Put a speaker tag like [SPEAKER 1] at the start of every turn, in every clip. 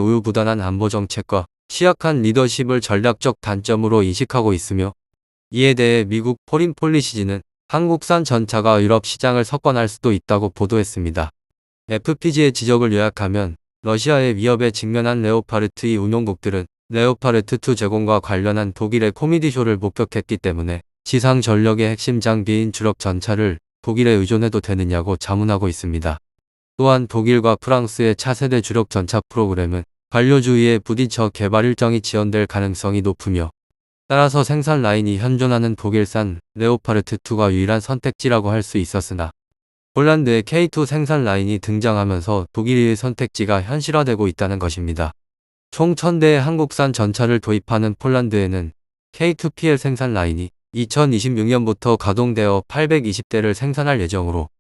[SPEAKER 1] 우유부단한 안보 정책과 취약한 리더십을 전략적 단점으로 인식하고 있으며, 이에 대해 미국 포린 폴리시지는 한국산 전차가 유럽 시장을 석권할 수도 있다고 보도했습니다. FPG의 지적을 요약하면 러시아의 위협에 직면한 레오파르트 2 운용국들은 레오파르트 2 제공과 관련한 독일의 코미디쇼를 목격했기 때문에 지상 전력의 핵심 장비인 주력 전차를 독일에 의존해도 되느냐고 자문하고 있습니다. 또한 독일과 프랑스의 차세대 주력 전차 프로그램은 관료주의에 부딪혀 개발 일정이 지연될 가능성이 높으며, 따라서 생산 라인이 현존하는 독일산 레오파르트 2가 유일한 선택지라고 할 수 있었으나, 폴란드의 K2 생산 라인이 등장하면서 독일의 선택지가 현실화되고 있다는 것입니다. 총 1000대의 한국산 전차를 도입하는 폴란드에는 K2PL 생산 라인이 2026년부터 가동되어 820대를 생산할 예정으로,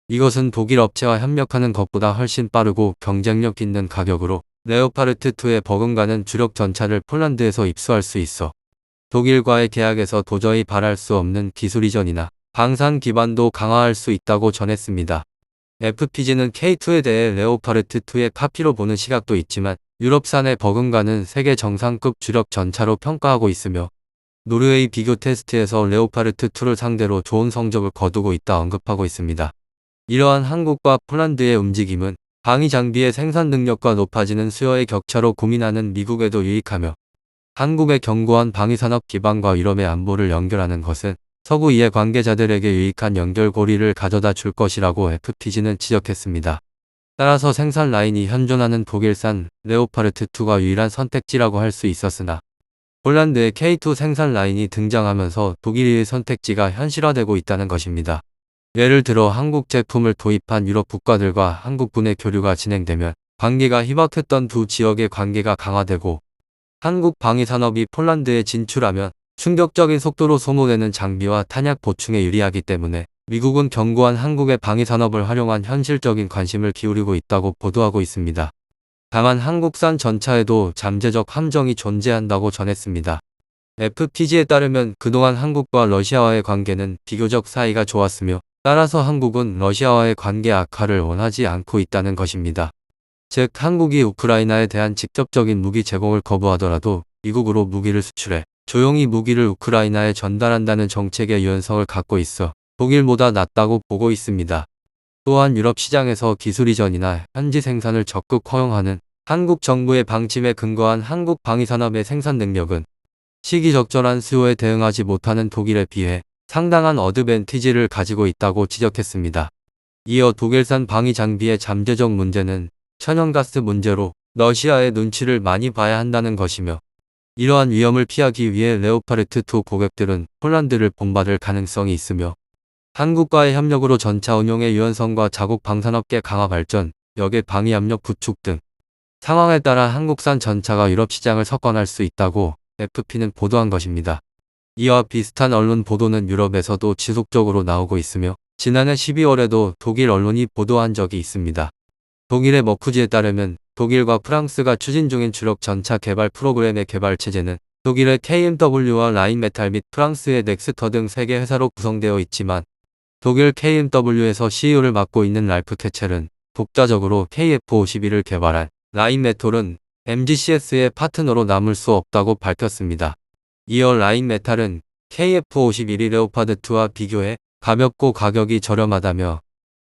[SPEAKER 1] 이것은 독일 업체와 협력하는 것보다 훨씬 빠르고 경쟁력 있는 가격으로 레오파르트 2에 버금가는 주력 전차를 폴란드에서 입수할 수 있어 독일과의 계약에서 도저히 바랄 수 없는 기술 이전이나 방산 기반도 강화할 수 있다고 전했습니다. FPG는 K2에 대해 레오파르트 2의 카피로 보는 시각도 있지만, 유럽산에 버금가는 세계 정상급 주력 전차로 평가하고 있으며, 노르웨이 비교 테스트에서 레오파르트 2를 상대로 좋은 성적을 거두고 있다 언급하고 있습니다. 이러한 한국과 폴란드의 움직임은 방위 장비의 생산 능력과 높아지는 수요의 격차로 고민하는 미국에도 유익하며, 한국의 견고한 방위산업 기반과 유럽의 안보를 연결하는 것은 서구 이해 관계자들에게 유익한 연결고리를 가져다 줄 것이라고 FPG는 지적했습니다. 따라서 생산 라인이 현존하는 독일산 레오파르트 2가 유일한 선택지라고 할 수 있었으나, 폴란드의 K2 생산 라인이 등장하면서 독일의 선택지가 현실화되고 있다는 것입니다. 예를 들어 한국 제품을 도입한 유럽 국가들과 한국군의 교류가 진행되면 관계가 희박했던 두 지역의 관계가 강화되고, 한국 방위산업이 폴란드에 진출하면 충격적인 속도로 소모되는 장비와 탄약 보충에 유리하기 때문에 미국은 견고한 한국의 방위산업을 활용한 현실적인 관심을 기울이고 있다고 보도하고 있습니다. 다만 한국산 전차에도 잠재적 함정이 존재한다고 전했습니다. FPG에 따르면 그동안 한국과 러시아와의 관계는 비교적 사이가 좋았으며, 따라서 한국은 러시아와의 관계 악화를 원하지 않고 있다는 것입니다. 즉, 한국이 우크라이나에 대한 직접적인 무기 제공을 거부하더라도 미국으로 무기를 수출해 조용히 무기를 우크라이나에 전달한다는 정책의 유연성을 갖고 있어 독일보다 낫다고 보고 있습니다. 또한 유럽 시장에서 기술 이전이나 현지 생산을 적극 허용하는 한국 정부의 방침에 근거한 한국 방위산업의 생산 능력은 시기적절한 수요에 대응하지 못하는 독일에 비해 상당한 어드밴티지를 가지고 있다고 지적했습니다. 이어 독일산 방위 장비의 잠재적 문제는 천연가스 문제로 러시아의 눈치를 많이 봐야 한다는 것이며, 이러한 위험을 피하기 위해 레오파르트 2 고객들은 폴란드를 본받을 가능성이 있으며, 한국과의 협력으로 전차 운용의 유연성과 자국 방산업계 강화 발전, 역의 방위 압력 구축 등 상황에 따라 한국산 전차가 유럽 시장을 석권할 수 있다고 FP는 보도한 것입니다. 이와 비슷한 언론 보도는 유럽에서도 지속적으로 나오고 있으며, 지난해 12월에도 독일 언론이 보도한 적이 있습니다. 독일의 머쿠지에 따르면 독일과 프랑스가 추진 중인 주력 전차 개발 프로그램의 개발 체제는 독일의 KMW와 라인메탈 및 프랑스의 넥스터 등 3개 회사로 구성되어 있지만, 독일 KMW에서 CEO를 맡고 있는 랄프 케첼은 독자적으로 KF-51을 개발한 라인메탈은 MGCS의 파트너로 남을 수 없다고 밝혔습니다. 이어 라인메탈은 KF-51이 레오파드 2와 비교해 가볍고 가격이 저렴하다며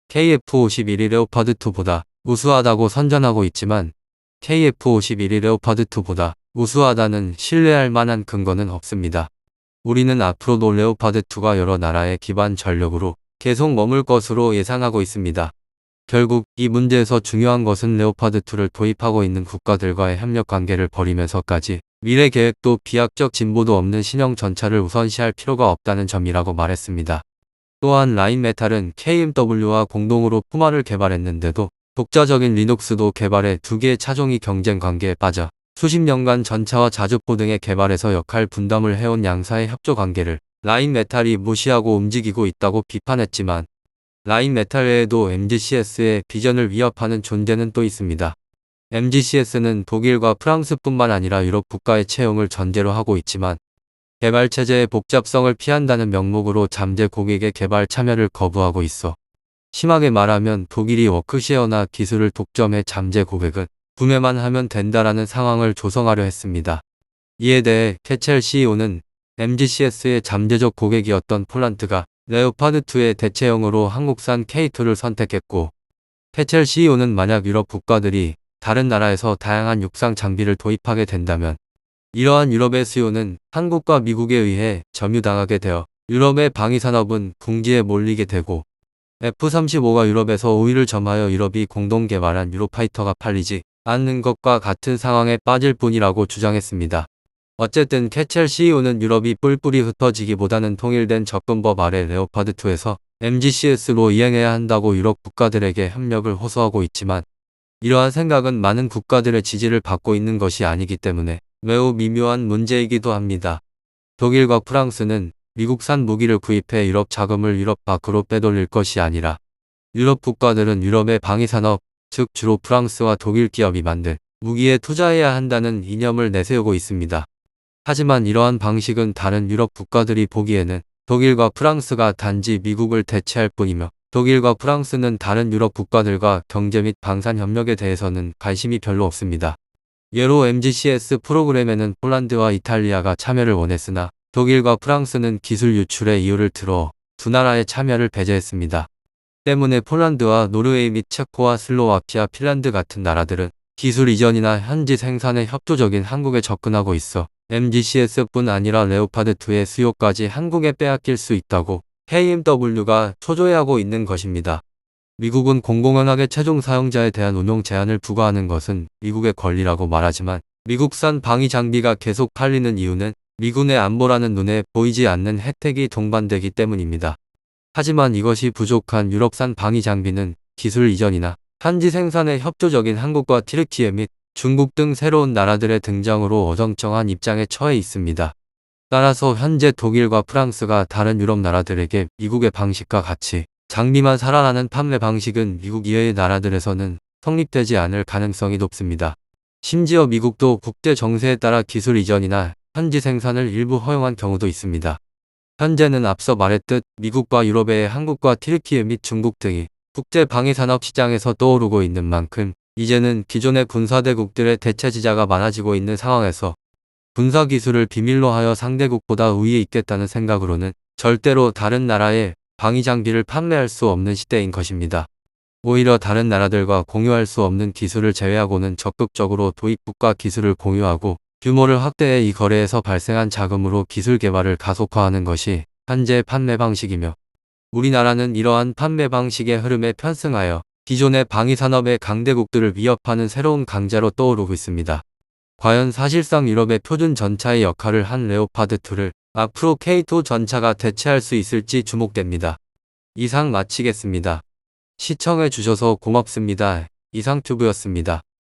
[SPEAKER 1] KF-51이 레오파드 2보다 우수하다고 선전하고 있지만, KF-51이 레오파드 2보다 우수하다는 신뢰할 만한 근거는 없습니다. 우리는 앞으로도 레오파드 2가 여러 나라의 기반 전력으로 계속 머물 것으로 예상하고 있습니다. 결국 이 문제에서 중요한 것은 레오파드 2를 도입하고 있는 국가들과의 협력 관계를 벌이면서까지 미래 계획도 비약적 진보도 없는 신형 전차를 우선시할 필요가 없다는 점이라고 말했습니다. 또한 라인메탈은 KMW와 공동으로 푸마를 개발했는데도 독자적인 리눅스도 개발해 두 개의 차종이 경쟁 관계에 빠져 수십 년간 전차와 자주포 등의 개발에서 역할 분담을 해온 양사의 협조 관계를 라인메탈이 무시하고 움직이고 있다고 비판했지만, 라인메탈 외에도 MGCS의 비전을 위협하는 존재는 또 있습니다. MGCS는 독일과 프랑스뿐만 아니라 유럽 국가의 채용을 전제로 하고 있지만, 개발 체제의 복잡성을 피한다는 명목으로 잠재 고객의 개발 참여를 거부하고 있어 심하게 말하면 독일이 워크쉐어나 기술을 독점해 잠재 고객은 구매만 하면 된다라는 상황을 조성하려 했습니다. 이에 대해 캐첼 CEO는 MGCS의 잠재적 고객이었던 폴란드가 레오파드2의 대체형으로 한국산 K2를 선택했고, 캐첼 CEO는 만약 유럽 국가들이 다른 나라에서 다양한 육상 장비를 도입하게 된다면 이러한 유럽의 수요는 한국과 미국에 의해 점유당하게 되어 유럽의 방위산업은 궁지에 몰리게 되고, F-35가 유럽에서 우위를 점하여 유럽이 공동 개발한 유로파이터가 팔리지 않는 것과 같은 상황에 빠질 뿐이라고 주장했습니다. 어쨌든 캐첼 CEO는 유럽이 뿔뿔이 흩어지기보다는 통일된 접근법 아래 레오파드2에서 MGCS로 이행해야 한다고 유럽 국가들에게 협력을 호소하고 있지만, 이러한 생각은 많은 국가들의 지지를 받고 있는 것이 아니기 때문에 매우 미묘한 문제이기도 합니다. 독일과 프랑스는 미국산 무기를 구입해 유럽 자금을 유럽 밖으로 빼돌릴 것이 아니라, 유럽 국가들은 유럽의 방위산업, 즉 주로 프랑스와 독일 기업이 만든 무기에 투자해야 한다는 이념을 내세우고 있습니다. 하지만 이러한 방식은 다른 유럽 국가들이 보기에는 독일과 프랑스가 단지 미국을 대체할 뿐이며, 독일과 프랑스는 다른 유럽 국가들과 경제 및 방산 협력에 대해서는 관심이 별로 없습니다. 예로 MGCS 프로그램에는 폴란드와 이탈리아가 참여를 원했으나 독일과 프랑스는 기술 유출의 이유를 들어 두 나라의 참여를 배제했습니다. 때문에 폴란드와 노르웨이 및 체코와 슬로와키아, 핀란드 같은 나라들은 기술 이전이나 현지 생산에 협조적인 한국에 접근하고 있어 MGCS뿐 아니라 레오파드2의 수요까지 한국에 빼앗길 수 있다고 KMW가 초조해하고 있는 것입니다. 미국은 공공연하게 최종 사용자에 대한 운용 제한을 부과하는 것은 미국의 권리라고 말하지만, 미국산 방위 장비가 계속 팔리는 이유는 미군의 안보라는 눈에 보이지 않는 혜택이 동반되기 때문입니다. 하지만 이것이 부족한 유럽산 방위 장비는 기술 이전이나 현지 생산에 협조적인 한국과 튀르키예 및 중국 등 새로운 나라들의 등장으로 어정쩡한 입장에 처해 있습니다. 따라서 현재 독일과 프랑스가 다른 유럽 나라들에게 미국의 방식과 같이 장비만 사라라는 판매 방식은 미국 이외의 나라들에서는 성립되지 않을 가능성이 높습니다. 심지어 미국도 국제 정세에 따라 기술 이전이나 현지 생산을 일부 허용한 경우도 있습니다. 현재는 앞서 말했듯 미국과 유럽의 한국과 튀르키예 및 중국 등이 국제 방위산업 시장에서 떠오르고 있는 만큼, 이제는 기존의 군사대국들의 대체지자가 많아지고 있는 상황에서 군사기술을 비밀로 하여 상대국보다 우위에 있겠다는 생각으로는 절대로 다른 나라에 방위장비를 판매할 수 없는 시대인 것입니다. 오히려 다른 나라들과 공유할 수 없는 기술을 제외하고는 적극적으로 도입국가 기술을 공유하고 규모를 확대해 이 거래에서 발생한 자금으로 기술 개발을 가속화하는 것이 현재의 판매 방식이며, 우리나라는 이러한 판매 방식의 흐름에 편승하여 기존의 방위산업의 강대국들을 위협하는 새로운 강자로 떠오르고 있습니다. 과연 사실상 유럽의 표준 전차의 역할을 한 레오파드2를 앞으로 K2 전차가 대체할 수 있을지 주목됩니다. 이상 마치겠습니다. 시청해 주셔서 고맙습니다. 이상튜브였습니다.